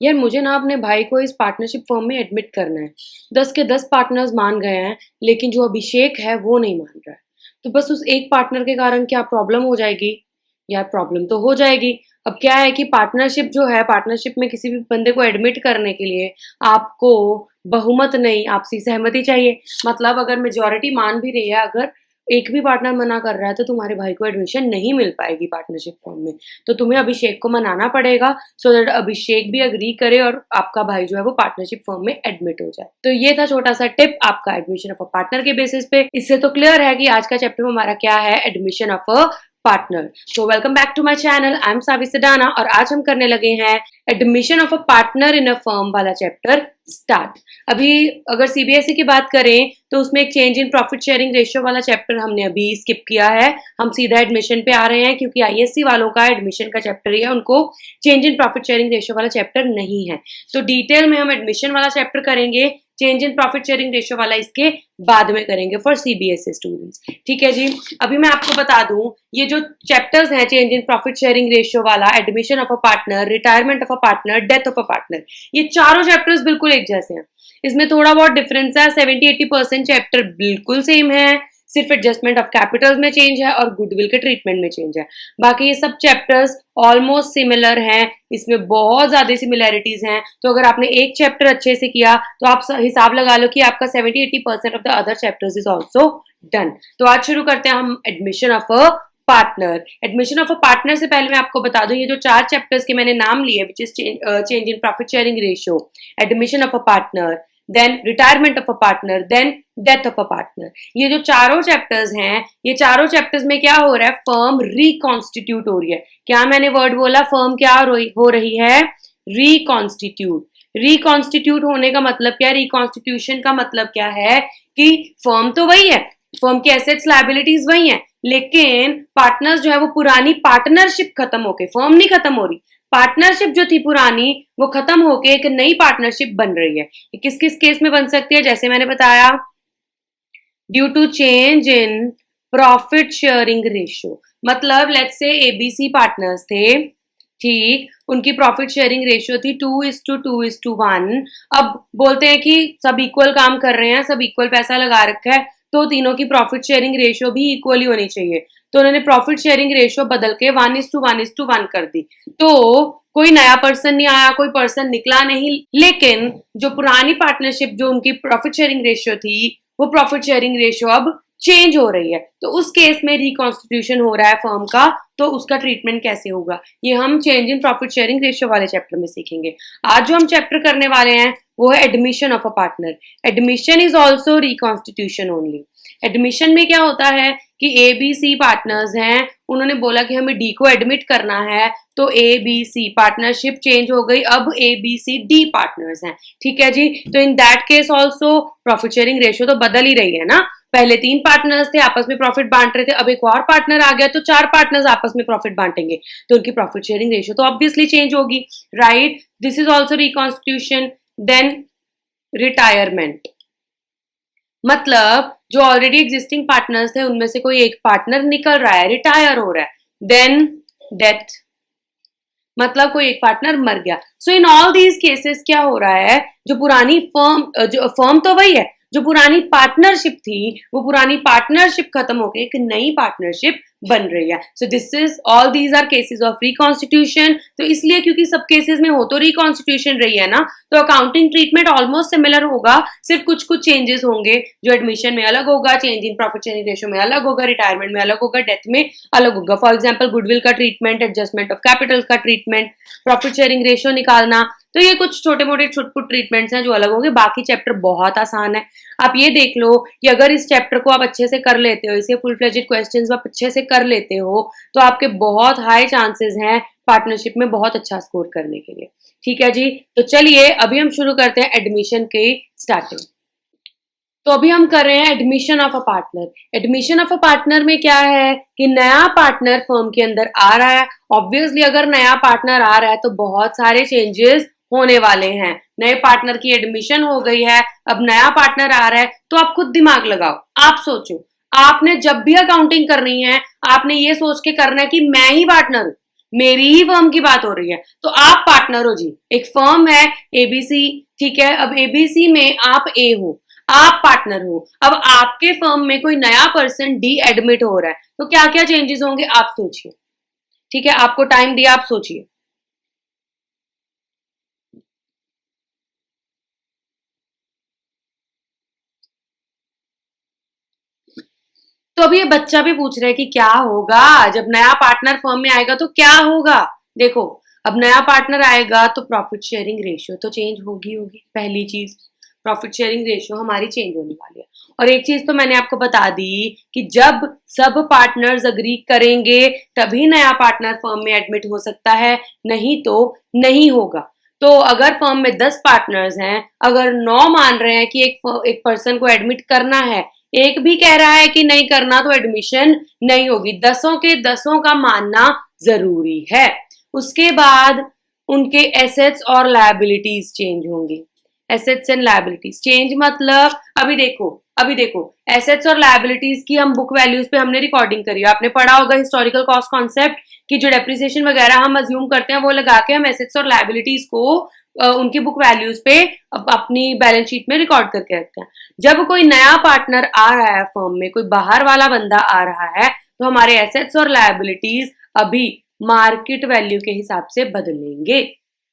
यार मुझे ना अपने भाई को इस पार्टनरशिप फर्म में एडमिट करना है। 10 के 10 पार्टनर्स मान गए हैं, लेकिन जो अभिषेक है वो नहीं मान रहा है। तो बस उस एक पार्टनर के कारण क्या प्रॉब्लम हो जाएगी? यार प्रॉब्लम तो हो जाएगी। अब क्या है कि पार्टनरशिप जो है, पार्टनरशिप में किसी भी बंदे को एडमिट करने के लिए आपको बहुमत नहीं, आपसी सहमति चाहिए। मतलब अगर मेजॉरिटी मान भी रही है, अगर एक भी पार्टनर मना कर रहा है तो तुम्हारे भाई को एडमिशन नहीं मिल पाएगी पार्टनरशिप फॉर्म में। तो तुम्हें अभिषेक को मनाना पड़ेगा, सो दैट अभिषेक भी अग्री करे और आपका भाई जो है वो पार्टनरशिप फॉर्म में एडमिट हो जाए। तो ये था छोटा सा टिप आपका एडमिशन ऑफ अ पार्टनर के बेसिस पे। इससे तो क्लियर है कि आज का चैप्टर हमारा क्या है, admission of a partner. So welcome back to my channel, I am Saavi Sadana और आज हम करने लगे हैं admission of a partner in a firm वाला चैप्टर स्टार्ट। अभी अगर सीबीएसई की बात करें तो उसमें एक change in profit sharing ratio वाला चैप्टर हमने अभी स्किप किया है। हम सीधा एडमिशन पे आ रहे हैं क्योंकि आईएससी वालों का एडमिशन का चैप्टर ही है, उनको change in profit sharing ratio वाला चैप्टर नहीं है। तो डिटेल में हम एडमिशन वाला चैप्टर करेंगे, change in profit sharing ratio वाला इसके बाद में करेंगे फॉर सीबीएसई स्टूडेंट्स। ठीक है जी। अभी मैं आपको बता दूं, ये जो चैप्टर्स हैं, change in profit sharing ratio वाला, admission of a partner, retirement of a partner, death of a partner, ये चारों चैप्टर्स बिल्कुल एक जैसे हैं। इसमें थोड़ा बहुत डिफरेंस है, 70-80% चैप्टर बिल्कुल सेम है, सिर्फ एडजस्टमेंट ऑफ कैपिटल में चेंज है और गुडविल के ट्रीटमेंट में चेंज है। बाकी ये सब चैप्टर्स ऑलमोस्ट सिमिलर हैं, इसमें बहुत ज्यादा सिमिलैरिटीज हैं। तो अगर आपने एक चैप्टर अच्छे से किया तो आप हिसाब लगा लो कि आपका 70-80% of the other chapters is also done. तो आज शुरू करते हैं हम admission of a partner. Admission of a partner से पहले मैं आपको बता दूं, ये जो 4 चैप्टर्स के मैंने नाम लिए, which is change in profit sharing ratio, admission of a partner, then retirement of a partner, then death of a partner, ये जो चारों चैप्टर्स हैं, ये चारों चैप्टर्स में क्या हो रहा है, फर्म रिकॉन्स्टिट्यूट हो रही है। क्या मैंने वर्ड बोला, फर्म क्या हो रही है, रिकॉन्स्टिट्यूट। रिकॉन्स्टिट्यूट होने का मतलब क्या है, रिकॉन्स्टिट्यूशन का मतलब क्या है कि फर्म तो वही है, फर्म की एसेट्स लायबिलिटीज वही है, लेकिन पार्टनर्स जो है वो पुरानी पार्टनरशिप खत्म होके, फर्म नहीं खत्म हो रही, पार्टनरशिप जो थी पुरानी वो खत्म होके एक नई पार्टनरशिप बन रही है। किस किस केस में बन सकती है, जैसे मैंने बताया, due to change in profit sharing ratio. मतलब लेट्स से एबीसी पार्टनर्स थे, ठीक, उनकी प्रॉफिट शेयरिंग रेशियो थी 2:2:1। अब बोलते हैं कि सब इक्वल काम कर रहे हैं, सब इक्वल पैसा लगा रखा है, तो तीनों की प्रॉफिट शेयरिंग रेशियो भी इक्वली होनी चाहिए। तो उन्होंने प्रॉफिट शेयरिंग रेशियो बदल के 1:1:1 कर दी। तो कोई नया पर्सन नहीं आया, कोई पर्सन निकला नहीं, लेकिन जो पुरानी पार्टनरशिप जो उनकी प्रॉफिट शेयरिंग रेशियो थी, वो प्रॉफिट शेयरिंग रेशियो अब चेंज हो रही है। तो उस केस में रिकॉन्स्टिट्यूशन हो रहा है फर्म का, तो उसका ट्रीटमेंट कैसे होगा, ये हम change in profit sharing ratio वाले चैप्टर में सीखेंगे। आज जो हम चैप्टर करने वाले हैं वो है admission of a partner. Admission is also reconstitution only. Admission में क्या होता है कि ए बी सी पार्टनर्स हैं, उन्होंने बोला कि हमें डी को एडमिट करना है, तो A B C partnership change हो गई, अब A B C D partners हैं। ठीक है जी। तो in that case also profit sharing ratio तो बदल ही रही है ना। पहले 3 पार्टनर्स थे, आपस में प्रॉफिट बांट रहे थे, अब एक और पार्टनर आ गया तो 4 पार्टनर्स आपस में प्रॉफिट बांटेंगे, तो उनकी प्रॉफिट शेयरिंग रेशियो तो ऑब्वियसली चेंज होगी, right. This is also reconstitution. Then retirement, मतलब जो ऑलरेडी एग्जिस्टिंग पार्टनर्स थे उनमें से कोई एक पार्टनर निकल रहा है, रिटायर हो रहा है। देन डेथ, मतलब कोई एक पार्टनर मर गया। सो इन ऑल दीज केसेस क्या हो रहा है, जो पुरानी फर्म तो वही है, जो पुरानी पार्टनरशिप थी वो पुरानी पार्टनरशिप खत्म होकर एक नई पार्टनरशिप बन रही है। So this is all these are cases of reconstitution. तो इसलिए क्योंकि सब केसेस में हो तो रिकॉन्स्टिट्यूशन रही है ना, तो अकाउंटिंग ट्रीटमेंट ऑलमोस्ट सिमिलर होगा, सिर्फ कुछ कुछ चेंजेस होंगे। जो एडमिशन में अलग होगा, change in profit sharing ratio में अलग होगा, रिटायरमेंट में अलग होगा, डेथ में अलग होगा। फॉर एग्जाम्पल गुडविल का ट्रीटमेंट, एडजस्टमेंट ऑफ कैपिटल का ट्रीटमेंट, प्रॉफिट शेयरिंग रेशियो निकालना, तो ये कुछ छोटे मोटे छुटपुट ट्रीटमेंट्स हैं जो अलग होंगे। बाकी चैप्टर बहुत आसान है। आप ये देख लो कि अगर इस चैप्टर को आप अच्छे से कर लेते हो, इसे फुल फ्लेजेड क्वेश्चंस आप अच्छे से कर लेते हो, तो आपके बहुत हाई चांसेस हैं पार्टनरशिप में बहुत अच्छा स्कोर करने के लिए। ठीक है जी। तो चलिए अभी हम शुरू करते हैं एडमिशन की स्टार्टिंग। तो अभी हम कर रहे हैं admission of a partner. Admission of a partner में क्या है कि नया पार्टनर फर्म के अंदर आ रहा है। ऑब्वियसली अगर नया पार्टनर आ रहा है तो बहुत सारे चेंजेस होने वाले हैं। नए पार्टनर की एडमिशन हो गई है, अब नया पार्टनर आ रहा है, तो आप खुद दिमाग लगाओ, आप सोचो, आपने जब भी अकाउंटिंग करनी है आपने ये सोच के करना है कि मैं ही पार्टनर हूं, मेरी ही फर्म की बात हो रही है। तो आप पार्टनर हो जी, एक फर्म है एबीसी, ठीक है, अब एबीसी में आप ए हो, आप पार्टनर हो, अब आपके फर्म में कोई नया पर्सन डी एडमिट हो रहा है, तो क्या क्या चेंजेस होंगे आप सोचिए। ठीक है, आपको टाइम दिया, आप सोचिए। तो अभी ये बच्चा भी पूछ रहा है कि क्या होगा जब नया पार्टनर फर्म में आएगा, तो क्या होगा। देखो, अब नया पार्टनर आएगा तो प्रॉफिट शेयरिंग रेशियो तो चेंज होगी पहली चीज। प्रॉफिट शेयरिंग रेशियो हमारी चेंज होने वाली है। और एक चीज तो मैंने आपको बता दी कि जब सब पार्टनर्स अग्री करेंगे तभी नया पार्टनर फर्म में एडमिट हो सकता है, नहीं तो नहीं होगा। तो अगर फर्म में 10 पार्टनर्स हैं, अगर 9 मान रहे हैं कि एक पर्सन को एडमिट करना है, एक भी कह रहा है कि नहीं करना, तो एडमिशन नहीं होगी। 10 के 10 का मानना जरूरी है। उसके बाद उनके एसेट्स और लायबिलिटीज चेंज होंगी। एसेट्स एंड लायबिलिटीज चेंज मतलब अभी देखो एसेट्स और लायबिलिटीज की हम बुक वैल्यूज पे हमने रिकॉर्डिंग करी है। आपने पढ़ा होगा हिस्टोरिकल कॉस्ट कॉन्सेप्ट की, जो डेप्रिसिएशन वगैरह हम अज्यूम करते हैं वो लगा के हम एसेट्स और लायबिलिटीज को उनकी बुक वैल्यूज पे अपनी बैलेंस शीट में रिकॉर्ड करके रखते हैं। जब कोई नया पार्टनर आ रहा है फर्म में, कोई बाहर वाला बंदा आ रहा है, तो हमारे एसेट्स और लायबिलिटीज अभी मार्केट वैल्यू के हिसाब से बदलेंगे।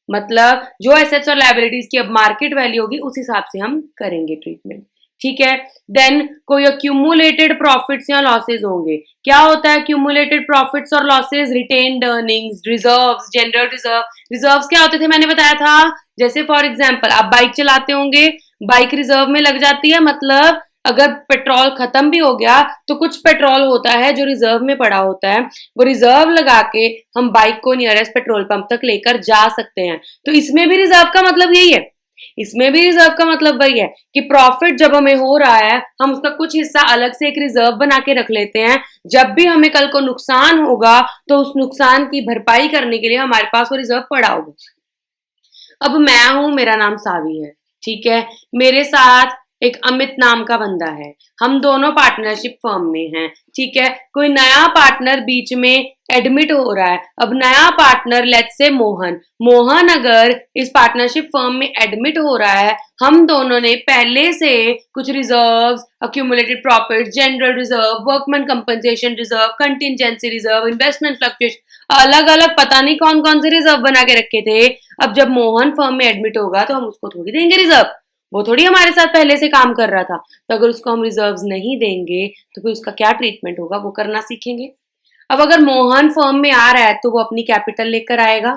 मतलब जो एसेट्स और लायबिलिटीज की अब मार्केट वैल्यू होगी उस हिसाब से हम करेंगे ट्रीटमेंट। ठीक है, देन कोई अक्यूमुलेटेड प्रॉफिट्स या लॉसेज होंगे। क्या होता है अक्यूमुलेटेड प्रॉफिट्स और losses? Retained earnings, reserves, general reserve. Reserves क्या होते थे मैंने बताया था, जैसे फॉर एग्जांपल आप बाइक चलाते होंगे, बाइक रिजर्व में लग जाती है, मतलब अगर पेट्रोल खत्म भी हो गया तो कुछ पेट्रोल होता है जो रिजर्व में पड़ा होता है, वो रिजर्व लगा के हम बाइक को नियरेस्ट पेट्रोल पंप तक लेकर जा सकते हैं। तो इसमें भी रिजर्व का मतलब यही है, इसमें भी रिजर्व का मतलब वही है कि प्रॉफिट जब हमें हो रहा है हम उसका कुछ हिस्सा अलग से एक रिजर्व बना के रख लेते हैं। जब भी हमें कल को नुकसान होगा तो उस नुकसान की भरपाई करने के लिए हमारे पास वो रिजर्व पड़ा होगा। अब मैं हूं, मेरा नाम सावी है, ठीक है, मेरे साथ एक अमित नाम का बंदा है, हम दोनों पार्टनरशिप फर्म में हैं। ठीक है, कोई नया पार्टनर बीच में एडमिट हो रहा है। अब नया partner let's say Mohan, Mohan अगर इस पार्टनरशिप फर्म में एडमिट हो रहा है, हम दोनों ने पहले से कुछ reserves, accumulated profit, general reserve, workman compensation reserve, contingency reserve, investment fluctuation, अलग अलग पता नहीं कौन कौन से रिजर्व बना के रखे थे। अब जब मोहन फर्म में एडमिट होगा तो हम उसको थोड़ी देंगे रिजर्व, वो थोड़ी हमारे साथ पहले से काम कर रहा था। तो अगर उसको हम रिजर्व्स नहीं देंगे तो फिर उसका क्या ट्रीटमेंट होगा वो करना सीखेंगे। अब अगर मोहन फर्म में आ रहा है तो वो अपनी कैपिटल लेकर आएगा।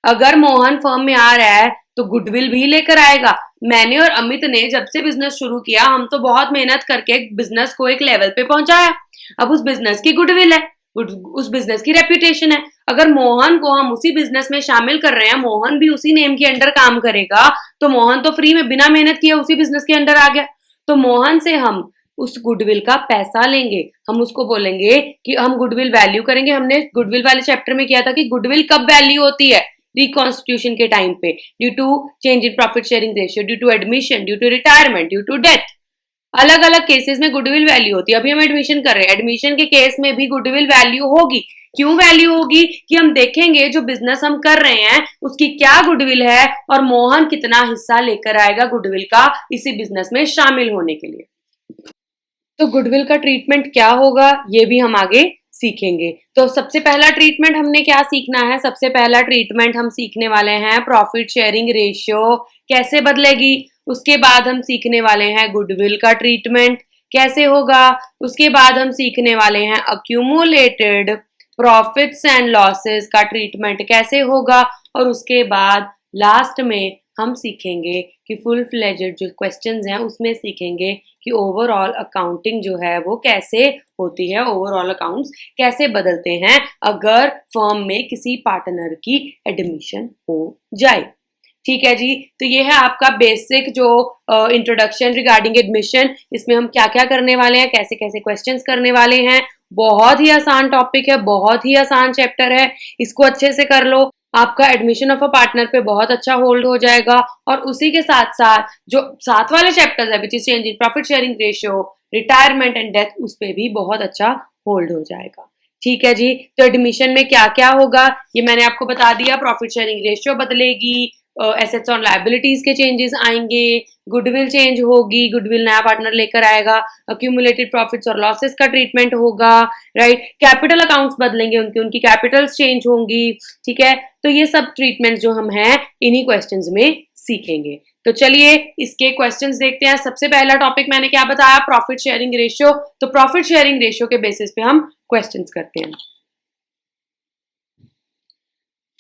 अगर मोहन फर्म में आ रहा है तो गुडविल भी लेकर आएगा। मैंने और अमित ने जब से बिजनेस शुरू किया हम तो बहुत मेहनत करके बिजनेस को एक लेवल पे पहुंचाया। अब उस बिजनेस की गुडविल है, उस बिजनेस की रेप्यूटेशन है। अगर मोहन को हम उसी बिजनेस में शामिल कर रहे हैं, मोहन भी उसी नेम के अंडर काम करेगा, तो मोहन तो फ्री में बिना मेहनत किए उसी बिजनेस के अंडर आ गया। तो मोहन से हम उस गुडविल का पैसा लेंगे, हम उसको बोलेंगे कि हम गुडविल वैल्यू करेंगे। हमने गुडविल वाले चैप्टर में किया था कि गुडविल कब वैल्यू होती है, रिकॉन्स्टिट्यूशन के टाइम पे, due to change in profit sharing ratio, due to admission, due to retirement, due to death. अलग अलग केसेस में गुडविल वैल्यू होती है। अभी हम एडमिशन कर रहे हैं, एडमिशन के केस में भी गुडविल वैल्यू होगी। क्यों वैल्यू होगी? कि हम देखेंगे जो बिजनेस हम कर रहे हैं उसकी क्या गुडविल है और मोहन कितना हिस्सा लेकर आएगा गुडविल का इसी बिजनेस में शामिल होने के लिए। तो गुडविल का ट्रीटमेंट क्या होगा ये भी हम आगे सीखेंगे। तो सबसे पहला ट्रीटमेंट हमने क्या सीखना है? सबसे पहला ट्रीटमेंट हम सीखने वाले हैं प्रॉफिट शेयरिंग रेशियो कैसे बदलेगी। उसके बाद हम सीखने वाले हैं गुडविल का ट्रीटमेंट कैसे होगा। उसके बाद हम सीखने वाले हैं अक्यूमुलेटेड प्रॉफिट्स एंड लॉसेस का ट्रीटमेंट कैसे होगा। और उसके बाद लास्ट में हम सीखेंगे कि फुल फ्लेजेड जो क्वेश्चंस हैं उसमें सीखेंगे कि ओवरऑल अकाउंटिंग जो है वो कैसे होती है, ओवरऑल अकाउंट्स कैसे बदलते हैं अगर फर्म में किसी पार्टनर की एडमिशन हो जाए। ठीक है जी, तो ये है आपका बेसिक जो इंट्रोडक्शन रिगार्डिंग एडमिशन। इसमें हम क्या क्या करने वाले हैं, कैसे कैसे क्वेश्चंस करने वाले हैं। बहुत ही आसान टॉपिक है, बहुत ही आसान चैप्टर है, इसको अच्छे से कर लो, आपका एडमिशन ऑफ अ पार्टनर पे बहुत अच्छा होल्ड हो जाएगा। और उसी के साथ साथ जो साथ वाले चैप्टर्स है विच is change in profit sharing ratio, retirement and death, उस पे भी बहुत अच्छा होल्ड हो जाएगा। ठीक है जी। तो एडमिशन में क्या क्या होगा ये मैंने आपको बता दिया। प्रॉफिट शेयरिंग रेशियो बदलेगी, एसेट्स और लायबिलिटीज के चेंजेस आएंगे, गुडविल चेंज होगी, गुडविल नया पार्टनर लेकर आएगा, अक्यूमुलेटेड प्रॉफिट्स और लॉसेस का ट्रीटमेंट होगा, राइट। कैपिटल अकाउंट्स बदलेंगे, उनकी कैपिटल्स चेंज होंगी, ठीक है। तो ये सब ट्रीटमेंट जो हम हैं इन्हीं क्वेश्चंस में सीखेंगे। तो चलिए इसके क्वेश्चंस देखते हैं। सबसे पहला टॉपिक मैंने क्या बताया, प्रॉफिट शेयरिंग रेशियो। तो प्रॉफिट शेयरिंग रेशियो के बेसिस पे हम क्वेश्चंस करते हैं।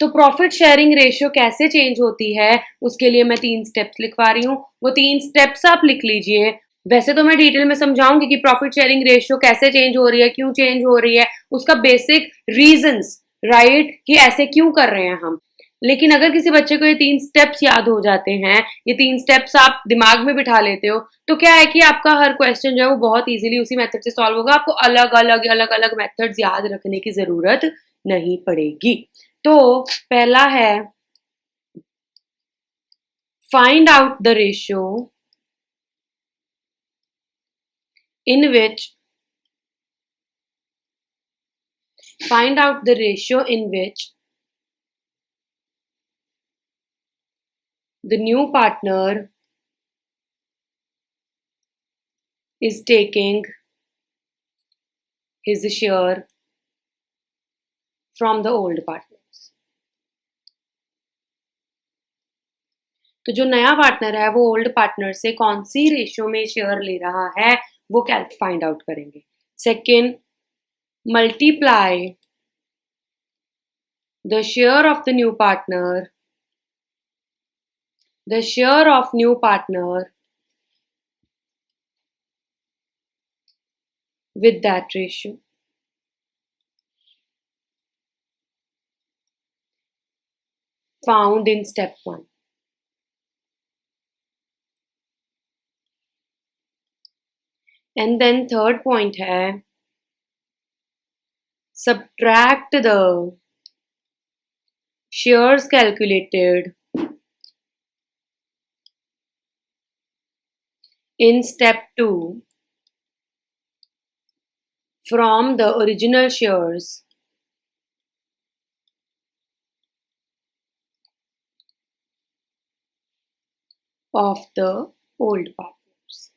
तो प्रॉफिट शेयरिंग रेशियो कैसे चेंज होती है उसके लिए मैं 3 स्टेप्स लिखवा रही हूँ, वो 3 स्टेप्स आप लिख लीजिए। वैसे तो मैं डिटेल में समझाऊंगी कि प्रॉफिट शेयरिंग रेशियो कैसे चेंज हो रही है, क्यों चेंज हो रही है, उसका बेसिक रीजंस, राइट, कि ऐसे क्यों कर रहे हैं हम। लेकिन अगर किसी बच्चे को ये 3 स्टेप्स याद हो जाते हैं, ये 3 स्टेप्स आप दिमाग में बिठा लेते हो, तो क्या है कि आपका हर क्वेश्चन जो है वो बहुत इजीली उसी मेथड से सॉल्व होगा। आपको अलग अलग मेथड्स याद रखने की जरूरत नहीं पड़ेगी। तो पहला है find out the ratio in which find out the ratio in which the new partner is taking his share from the old partners. तो जो नया पार्टनर है वो ओल्ड पार्टनर से कौन सी रेशियो में शेयर ले रहा है वो क्या फाइंड आउट करेंगे। Second, multiply the share of the new partner with that ratio. Found in step 1. And then third point है subtract the shares calculated in step 2 from the original shares of the old partners.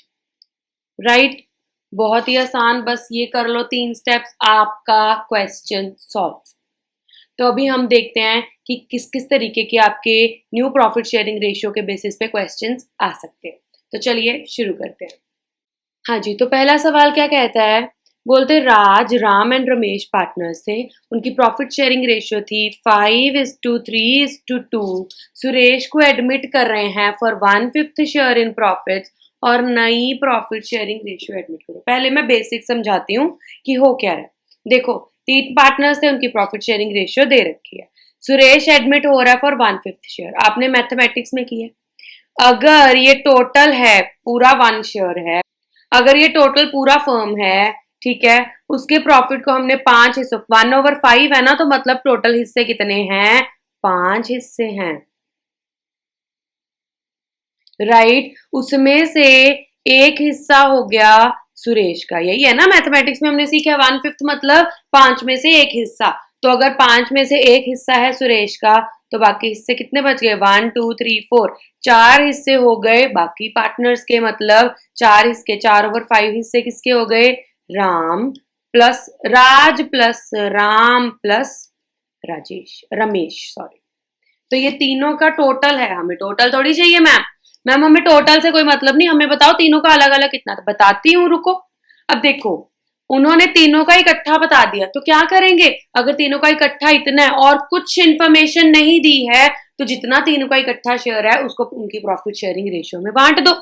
Right, बहुत ही आसान, बस ये कर लो 3 steps, आपका question solve. तो अभी हम देखते हैं कि किस किस तरीके के आपके न्यू प्रॉफिट शेयरिंग रेशियो के बेसिस पे क्वेश्चंस आ सकते हैं। तो चलिए शुरू करते हैं। हाँ जी, तो पहला सवाल क्या कहता है, बोलते राज, राम एंड रमेश पार्टनर्स थे, उनकी प्रॉफिट शेयरिंग रेशियो थी 5:3:2। सुरेश को एडमिट कर रहे हैं फॉर 1/5 शेयर इन प्रॉफिट और नई प्रॉफिट शेयरिंग रेशियो एडमिट करो। पहले मैं बेसिक समझाती हूँ कि हो क्या रहा है। देखो 3 पार्टनर्स थे, उनकी प्रॉफिट शेयरिंग रेशियो दे रखी है। सुरेश एडमिट हो रहा है फॉर 1/5 शेयर, आपने मैथमेटिक्स में की है। अगर ये टोटल है पूरा 1 शेयर है, अगर ये टोटल पूरा फर्म है, ठीक है, उसके प्रॉफिट को हमने 5 हिस्सों 1/5 है ना, तो मतलब टोटल हिस्से कितने हैं, 5 हिस्से हैं, राइट। उसमें से एक हिस्सा हो गया सुरेश का, यही है ना मैथमेटिक्स में हमने सीखा 1/5 मतलब 5 में से एक हिस्सा। तो अगर 5 में से एक हिस्सा है सुरेश का तो बाकी हिस्से कितने बच गए, 1 2 3 4, 4 हिस्से हो गए बाकी पार्टनर्स के, मतलब 4 हिस्से, 4/5 हिस्से किसके हो गए, Ram plus Raj plus Ram plus Ramesh sorry. तो ये तीनों का टोटल है, हमें टोटल थोड़ी चाहिए मैम, हमें टोटल से कोई मतलब नहीं, हमें बताओ तीनों का अलग अलग कितना, बताती हूँ रुको। अब देखो उन्होंने तीनों का इकट्ठा बता दिया, तो क्या करेंगे, अगर तीनों का इकट्ठा इतना है और कुछ इन्फॉर्मेशन नहीं दी है तो जितना तीनों का इकट्ठा शेयर है उसको उनकी प्रॉफिट शेयरिंग रेशियो में बांट दो।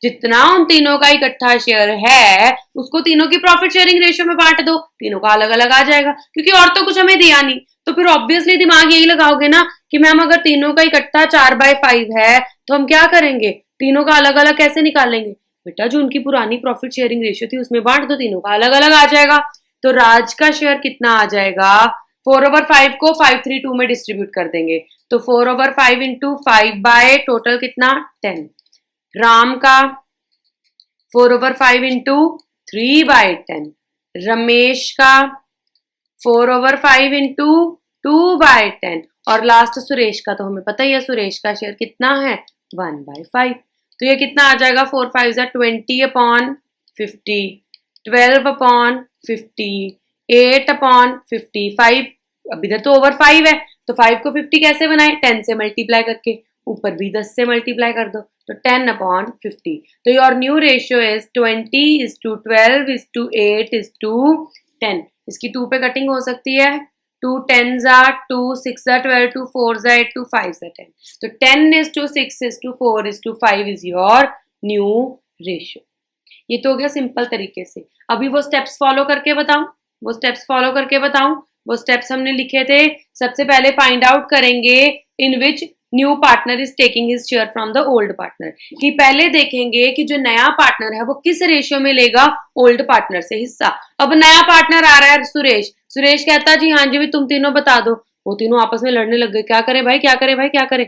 जितना उन तीनों का इकट्ठा शेयर है उसको तीनों की प्रॉफिट शेयरिंग रेशियो में बांट दो, तीनों का अलग अलग आ जाएगा, क्योंकि और तो कुछ हमें दिया नहीं। तो फिर ऑब्वियसली दिमाग यही लगाओगे ना कि मैम अगर तीनों का इकट्ठा 4/5 है तो हम क्या करेंगे, तीनों का अलग अलग कैसे निकालेंगे, बेटा जो उनकी पुरानी प्रॉफिट शेयरिंग रेशियो थी उसमें बांट दो, तीनों का अलग अलग आ जाएगा। तो राज का शेयर कितना आ जाएगा, 4/5 को 5/3 में डिस्ट्रीब्यूट कर देंगे, तो 4/5 इंटू 5 बाय टोटल कितना 10। राम का 4/5 इंटू 3/10। रमेश का 4/5 इंटू 2/10, और लास्ट सुरेश का तो हमें पता ही है, सुरेश का शेयर कितना है 1/5। तो ये कितना आ जाएगा, 4 5 20/50, 12/50, 8/50, 5 अब इधर तो ओवर 5 है, तो 5 को 50 कैसे बनाए, 10 से मल्टीप्लाई करके, ऊपर भी 10 से मल्टीप्लाई कर दो, तो 10/50। तो योर न्यू रेशियो इज 20:12:8:10। इसकी 2 पे कटिंग हो सकती है, 2 10s are 2, 6 are 12, 2 4s are 8, 2 5s are 10। तो 10:6:4:5 is your new ratio। ये तो हो गया सिंपल तरीके से। अभी वो स्टेप्स फॉलो करके बताऊं, वो स्टेप्स हमने लिखे थे। सबसे पहले फाइंड आउट करेंगे in which new partner is taking his share from the old partner, कि पहले देखेंगे कि जो नया पार्टनर है वो किस रेशियो में लेगा ओल्ड पार्टनर से हिस्सा। अब नया पार्टनर आ रहा है सुरेश कहता जी हाँ जी भी तुम तीनों बता दो। वो तीनों आपस में लड़ने लग गए, क्या करे भाई क्या करे।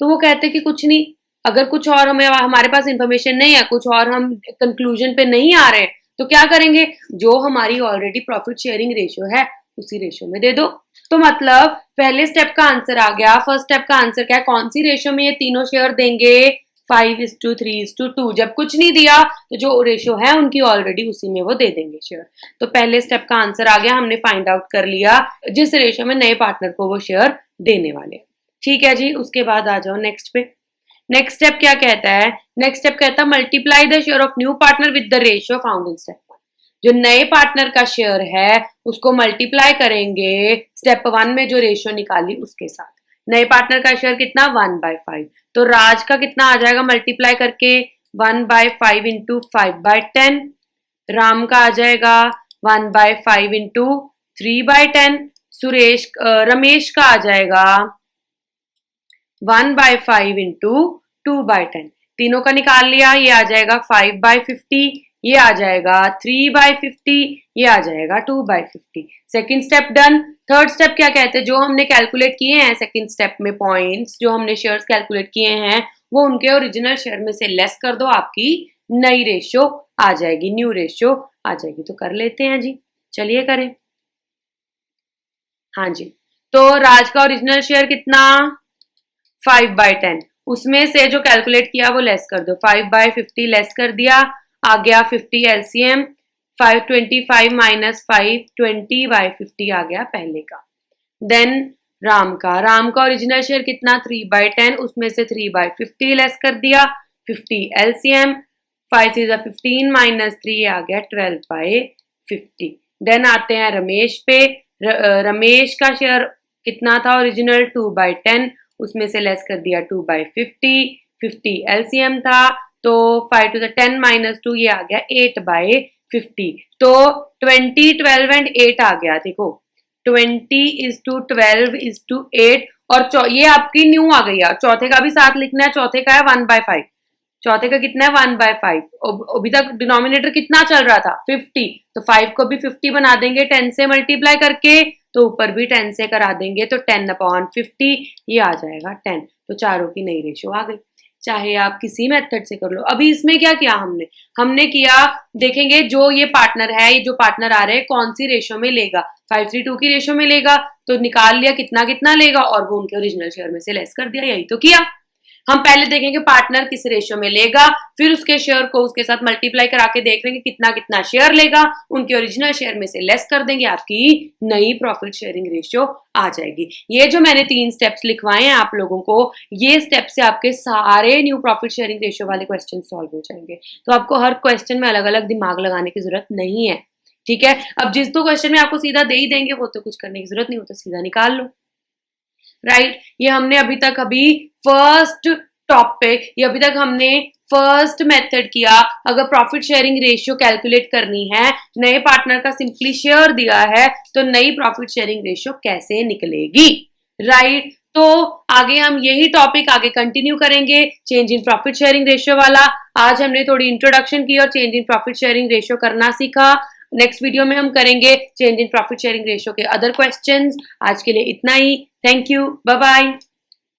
तो वो कहते कि कुछ नहीं, अगर कुछ और हमारे पास इंफॉर्मेशन नहीं है, कुछ और हम कंक्लूजन पे नहीं आ रहे, तो क्या करेंगे, जो हमारी ऑलरेडी प्रॉफिट शेयरिंग रेशियो है उसी रेशियो में दे दो। तो मतलब पहले स्टेप का आंसर आ गया। फर्स्ट स्टेप का आंसर क्या है, कौन सी रेशियो में ये तीनों शेयर देंगे, 5:3:2। जब कुछ नहीं दिया तो जो रेशियो है उनकी ऑलरेडी उसी में वो दे देंगे शेयर। तो पहले स्टेप का आंसर आ गया, हमने फाइंड आउट कर लिया जिस रेशियो में नए पार्टनर को वो शेयर देने वाले। ठीक है जी, उसके बाद आ जाओ नेक्स्ट पे। नेक्स्ट स्टेप क्या कहता है, multiply the share of new partner with the ratio found in step. जो नए पार्टनर का शेयर है उसको मल्टीप्लाई करेंगे स्टेप 1 में जो रेशियो निकाली उसके साथ। नए पार्टनर का शेयर कितना 1/5, तो राज का कितना आ जाएगा मल्टीप्लाई करके 1/5 इंटू 5/10। राम का आ जाएगा 1/5 इंटू 3/10। रमेश का आ जाएगा 1/5 इंटू 2/10। तीनों का निकाल लिया, ये आ जाएगा 5/50, ये आ जाएगा 3/50, ये आ जाएगा 2/50। Second step done. Third step क्या कहते हैं, जो हमने कैलकुलेट किए हैं सेकेंड स्टेप में पॉइंट्स, जो हमने शेयर्स कैलकुलेट किए हैं वो उनके ओरिजिनल शेयर में से लेस कर दो, आपकी नई रेशियो आ जाएगी, न्यू रेशियो आ जाएगी। तो कर लेते हैं जी, चलिए करें। हाँ जी, तो राज का ओरिजिनल शेयर कितना 5/10, उसमें से जो कैलकुलेट किया वो लेस कर दो, 5/50 लेस कर दिया, आ गया 50 एलसीएम, 525 माइनस 5 20/50 आ गया पहले का। देन राम का ओरिजिनल शेयर कितना 3/10, उसमें से 3/50 लेस कर दिया, 50 एलसीएम, 5 3 15 माइनस 3 आ गया 12/50। देन आते हैं रमेश पे। रमेश का शेयर कितना था ओरिजिनल 2/10, उसमें से लेस कर दिया 2/50, 50 एलसीएम था, तो 5 to the 10 minus 2 ये आ गया 8/50। तो 20 12 एंड 8 आ गया, देखो 20:12:8, और ये आपकी न्यू आ गई है। चौथे का भी साथ लिखना है, चौथे का है 1/5, चौथे का कितना है 1/5। अभी तक डिनोमिनेटर कितना चल रहा था 50, तो 5 को भी 50 बना देंगे 10 से मल्टीप्लाई करके, तो ऊपर भी 10 से करा देंगे, तो 10/50 ये आ जाएगा 10। तो चारों की नई रेशियो आ गई, चाहे आप किसी मेथड से कर लो। अभी इसमें क्या किया हमने किया, देखेंगे जो ये पार्टनर है, ये जो पार्टनर आ रहे हैं कौन सी रेशियो में लेगा, 5:3:2 की रेशियो में लेगा, तो निकाल लिया कितना कितना लेगा और वो उनके ओरिजिनल शेयर में से लेस कर दिया, यही तो किया। हम पहले देखेंगे पार्टनर किस रेशियो में लेगा, फिर उसके शेयर को उसके साथ मल्टीप्लाई करा के देख लेंगे कितना कितना शेयर लेगा, उनके ओरिजिनल शेयर में से लेस कर देंगे, आपकी नई प्रॉफिट शेयरिंग रेशियो आ जाएगी। ये जो मैंने 3 स्टेप्स लिखवाए हैं आप लोगों को, ये स्टेप से आपके सारे न्यू प्रॉफिट शेयरिंग रेशियो वाले क्वेश्चन सॉल्व हो जाएंगे। तो आपको हर क्वेश्चन में अलग अलग दिमाग लगाने की जरूरत नहीं है, ठीक है। अब जिस 2 क्वेश्चन में आपको सीधा दे ही देंगे वो तो कुछ करने की जरूरत नहीं, हो तो सीधा निकाल लो, राइट। ये हमने अभी तक फर्स्ट टॉपिक, ये अभी तक हमने फर्स्ट मेथड किया। अगर प्रॉफिट शेयरिंग रेशियो कैलकुलेट करनी है, नए पार्टनर का सिंपली शेयर दिया है, तो नई प्रॉफिट शेयरिंग रेशियो कैसे निकलेगी, राइट। तो आगे हम यही टॉपिक आगे कंटिन्यू करेंगे, change in profit sharing ratio वाला। आज हमने थोड़ी इंट्रोडक्शन की और change in profit sharing ratio करना सीखा। नेक्स्ट वीडियो में हम करेंगे change in profit sharing ratio के अदर क्वेश्चंस। आज के लिए इतना ही, थैंक यू, बाय बाय।